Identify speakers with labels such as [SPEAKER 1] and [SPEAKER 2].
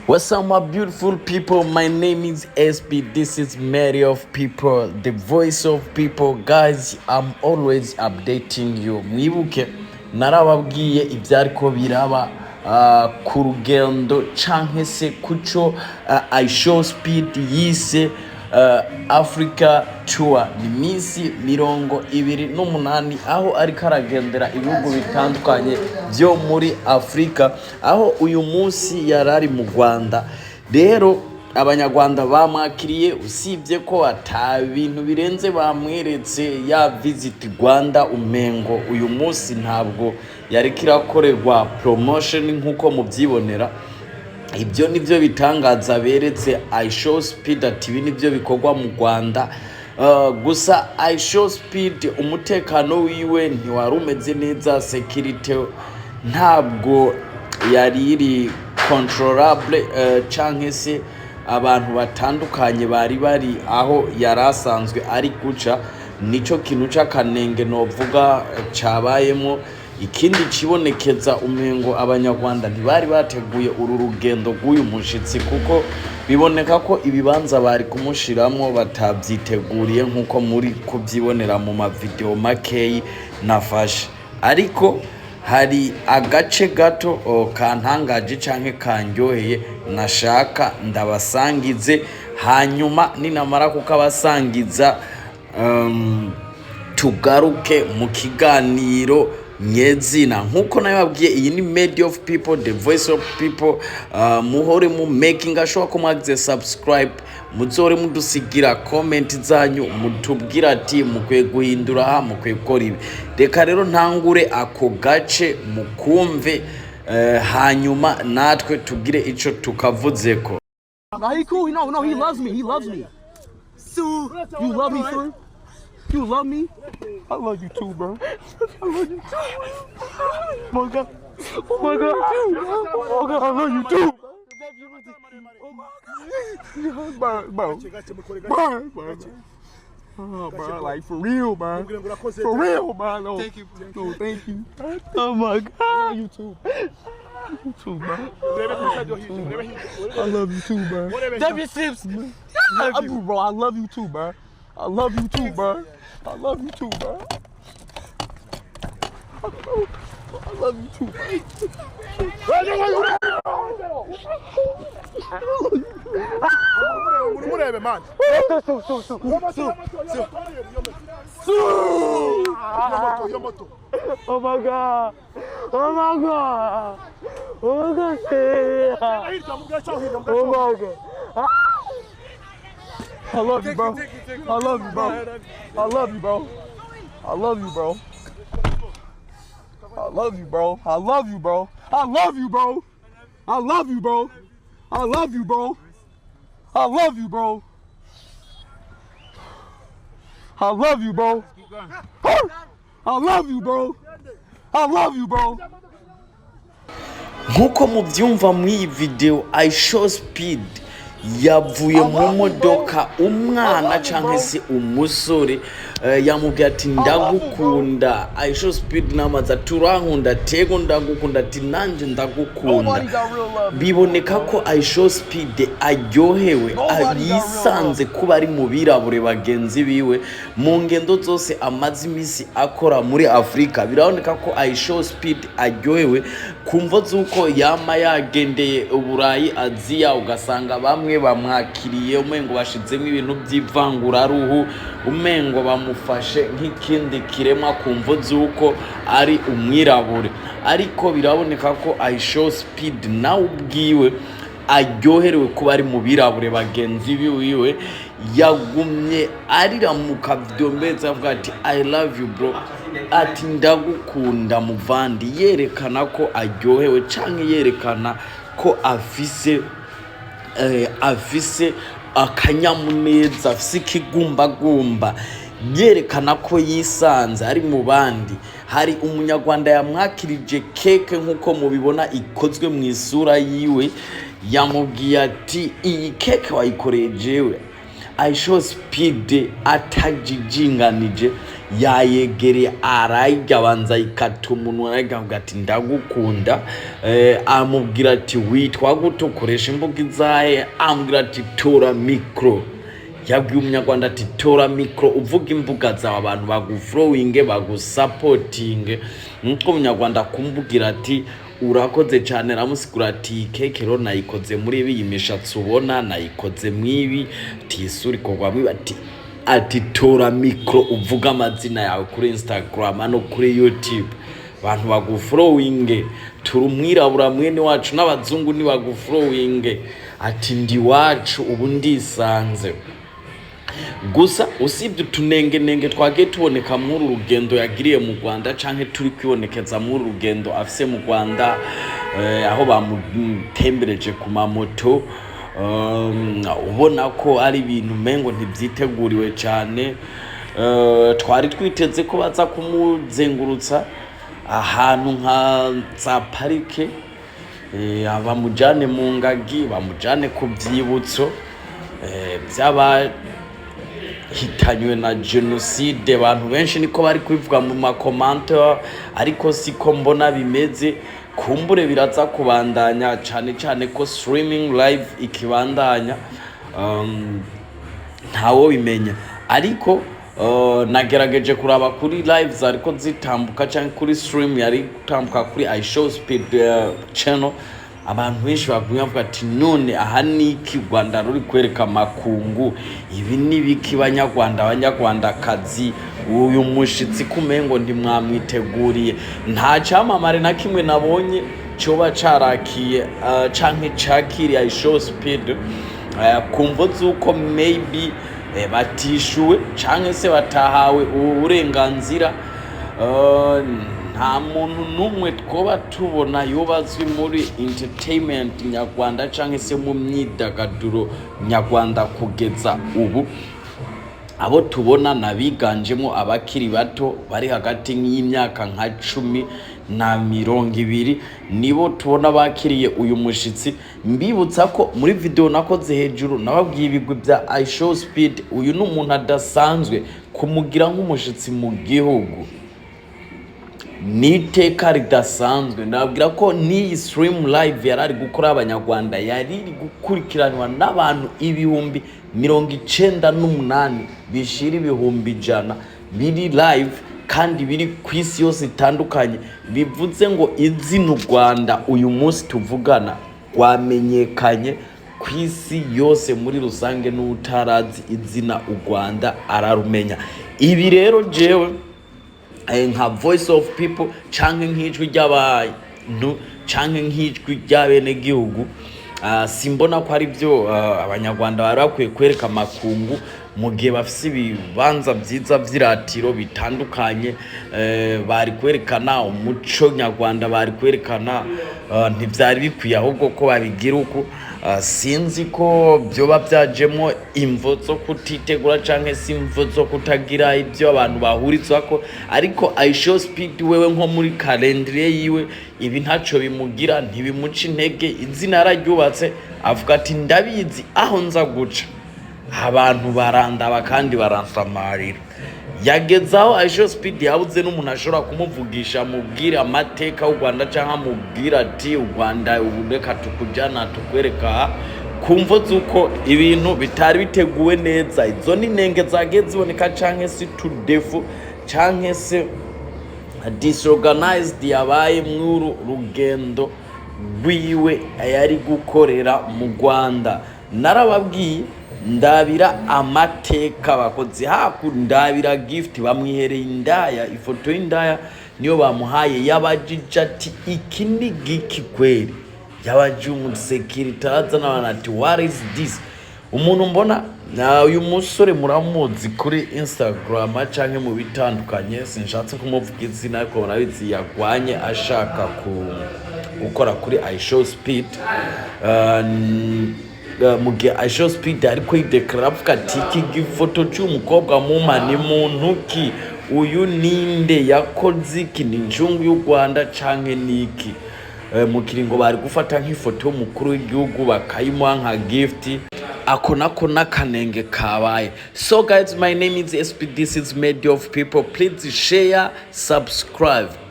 [SPEAKER 1] What's up, my beautiful people? My name is SB. This is Mary of People, the voice of people. Guys, I'm always updating you. Mwibuke narababwiye ibyariko biraba ku rugendo canke se kuco Ishowspeed yise Africa Tour ni misi 28 aho ariko aragendera ibihugu bitandukanye byo muri Afrika, aho uyu munsi yarari mu Rwanda. Rero abanyarwanda bamwakiriye, usibye ko ata bintu birenze bamweretse ya visit Rwanda. Umengo uyu munsi ntabwo yari kirakorerwa promotion nkuko mubyibonera. Ibyo nivyo bitangaza beretse Ishowspeed ati ibi nivyo bikorwa mu Rwanda. Gusa Ishowspeed umutekano wiwe ntiwari umeze neza, security ntabwo yari iri controllable, canke se abantu batandukanye bari aho yarasanzwe ari guca. Nico kintu c'akanenge novuga cabayemo. Ikindi kibonekeza umengo abanyarwanda ntibari bateguye uru rugendo rw'uyu mushitsi, kuko biboneka ko ibibanza bari kumushiramwo batabyiteguriye nkuko muri kubyibonera mu mavideo makeyi nafashe. Ariko hari agace gato kantangaje canke kanryoheye nashaka ndabasangize, hanyuma ninamara kukabasangiza tugaruke mu kiganiro nyezina. Nkuko nababwiye, iyi ni media of people, the voice of people. Muhore mu making sure ko mwagize subscribe, muzore mudusigira comment zanyu, mutubwira ati mukwiye guhindura ha, mukwiye gukora ibi. Reka rero ntangure ako gace mukumve, hanyuma natwe tugire ico tukavuzeko.
[SPEAKER 2] He cool. No, he loves me. He loves me. So, you love me, sir? You love me? I love you too, bro. I love you too. Oh my God. Oh my God. Oh God, I love you too. Bro. Oh, bro, like for real, man. For real, man. No, thank you. No, thank you. Oh my God. You too. You too, man. I love you too, man. W Sips. Bro, I love you too, man. I love you too, bro. I love you too, bro. I love you too, bro. Oh my God. Oh my God. Oh my God. Oh my God. I love you, bro. I love you, bro. I love you, bro. I love you, bro. I love you, bro. I love you, bro. I love you, bro. I love you, bro. I love you, bro. I love you, bro. I love you, bro. I love you, bro. I love you, bro.
[SPEAKER 1] Nkuko mubyumva mu iyi video, Ishowspeed yavuye mu modoka, umwana canke se umusore yamubwiye ati ndagukunda. Ishowspeed namaza turankunda, tego ndagukunda, ati nanje ndagukunda. Biboneka ko Ishowspeed aryohewe, yisanze kuba ari mu birabure bagenzi biwe mu ngendo zose amaze imisi akora muri Afrika. Biraboneka ko Ishowspeed aryohewe kumva zuko yama yagendeye Uburayi, Aziya, ugasanga bamwe bamwakiriye umengo bashizemo ibintu by'ivangura ruhu, umengo bamufashe nk'ikindi kiremwa kumva zuko ari umwirabure. Ariko biraboneka ko Ishowspeed nawe ubwiwe aryoherewe kuba ari mu birabure bagenzi biwe. Yagumye ariramuka vyombeza avuga ati I love you bro, ati ndagukunda muvandi, yerekana ko aryohewe canke yerekana ko afise akanyamuneza, afise ikigumbagumba, yerekana ko yisanze ari mu bandi. Hari umunyarwanda yamwakirije keke nkuko mubibona ikozwe mu isura yiwe, yamubwiye ati iyi keke wayikoreye jewe. Ishowspeed atajijinganije yayegereye arayirya abanza ikata umunwa aravuga ati ndagukunda amubwira ati witwa gute ukoresha imbuga izahe amubwira ati tora mikro yabwiye umunyarwanda ati tora mikro uvuga imbuga zawe abantu baguflowinge bagusupportinge nuko umunyarwanda kumbugira ati urakoze cyane ramusigura ati keke rero nayikoze muri ibi yimishatsi ubona nayikoze mwibi tisuri kogwa mwibi ati tora mikro uvuga amazina yawe kuri Instagram no kuri YouTube abantu baguflowinge turumwirabura mwene wacu n'abazungu ni baguflowinge ati ndi wacu ubu ndisanze gusa usibye tunenge twagiye tuboneka muri urugendo yagiriye mu Rwanda canke turi kwibonekeza muri urugendo afise mu Rwanda aho bamutembereje ku mamoto ubona ko ari ibintu mengo ntibyiteguriwe cyane twari twiteze ko baza kumuzengurutsa ahantu nka za parike bamujane mu ngagi bamujane ku byibutso byaba hitanywe na genocide abantu benshi niko bari kwivuga mu makomante ariko siko mbona bimeze kumbure biraza kubandanya cyane ko streaming live ikibandanya ntawo bimenya ariko nagerageje kuraba kuri live zariko zitambuka cyangwa kuri stream yari gutambuka kuri Ishowspeed channel abantu benshi bavuga ati none aha niki Rwanda ruri kwereka makungu ibi nibiki abanyarwandakazi uyu mushitsi kumengo ndimwamwiteguriye nta cyamamare na kimwe nabonye cyoba carakiye canke cakiriye Ishowspeed kumvo zuko maybe batishuwe canke se batahawe uburenganzira nta muntu numwe twoba tubona yobazwi muri entertainment nyarwanda canke se mu myidagaduro nyarwanda kugeza ubu abo tubona nabiganjemo abakiri bato bari hagati y'imyaka nka 10 na 20 nibo tubona bakiriye uyu mushitsi mbibutsa ko muri video nakoze hejuru nababwiye ibigwi bya Ishowspeed uyu n'umuntu adasanzwe kumugira nk'umushitsi mu gihugu niteka ridasanzwe nabwira ko ni stream live yarari gukora abanyarwanda yari gukurikiranwa n'abantu ibihumbi 98 bishira ibihumbi 100 biri live kandi biri kwisi yose itandukanye bivuze ngo izina Rwanda uyu munsi tuvugana wamenyekanye kwisi yose muri rusange n'utarazi izina Rwanda ararumenya ibi rero jewe nka voice of people canke nk'ijwi ry'abantu canke nk'ijwi ry'abene gihugu simbona ko ari byo abanyarwanda bari bakwiye kwereka makungu mu gihe bafise ibibanza byiza vy'iratiro bitandukanye bari kwerekana umuco nyarwanda bari kwerekana ntivyari bikwiye ahubwo ko babigira uko sinzi ko byoba byajemo imvo zo kutitegura canke simvo zo kutagira ibyo abantu bahurizwa ko ariko Ishowspeed wewe nko muri calendrier yiwe ibi ntaco bimugira ntibimuca intege izina araryubatse avuga ati ndabizi aho nza guca abantu barandaba kandi baransamarira yagezaho Ishowspeed yabuze n'umuntu ashobora kumuvugisha mubwira amateka y'u Rwanda cyangwa mubwira ati u Rwanda ubudeka tukujana tukwereka kumvo zuko ibintu bitari biteguwe neza izo ni nenge zageze ziboneka canke se tudefu canke se disorganized yabaye mwuru rugendo rwiwe yari gukorera mu Rwanda narababwiye ndabira amateka bakoze ndabira gift bamwihereye indaya ifoto y'indaya niyo bamuhaye yabajije ati iki ni giki kweri yabaje umusekirite azana ati what is this umuntu mbona uyu musore muramuzi kuri Instagram canke mu bitandukanye sinshatse kumuvuga izina ariko barabizi yagwanye ashaka gukora kuri Ishowspeed mugihe Ishowspeed ariko yideklara avuga ati iki gifoto cy'umukobwa mumani muntu ki uyu ninde yakoze iki ni njungu y'u Rwanda canke niki mu kiringo bari gufata nk'ifoto y'umukuru w'igihugu bakayimuha nka gift ako nako n'akanenge kabaye. So guys, my name is SP, this is Media of People. Please share, subscribe.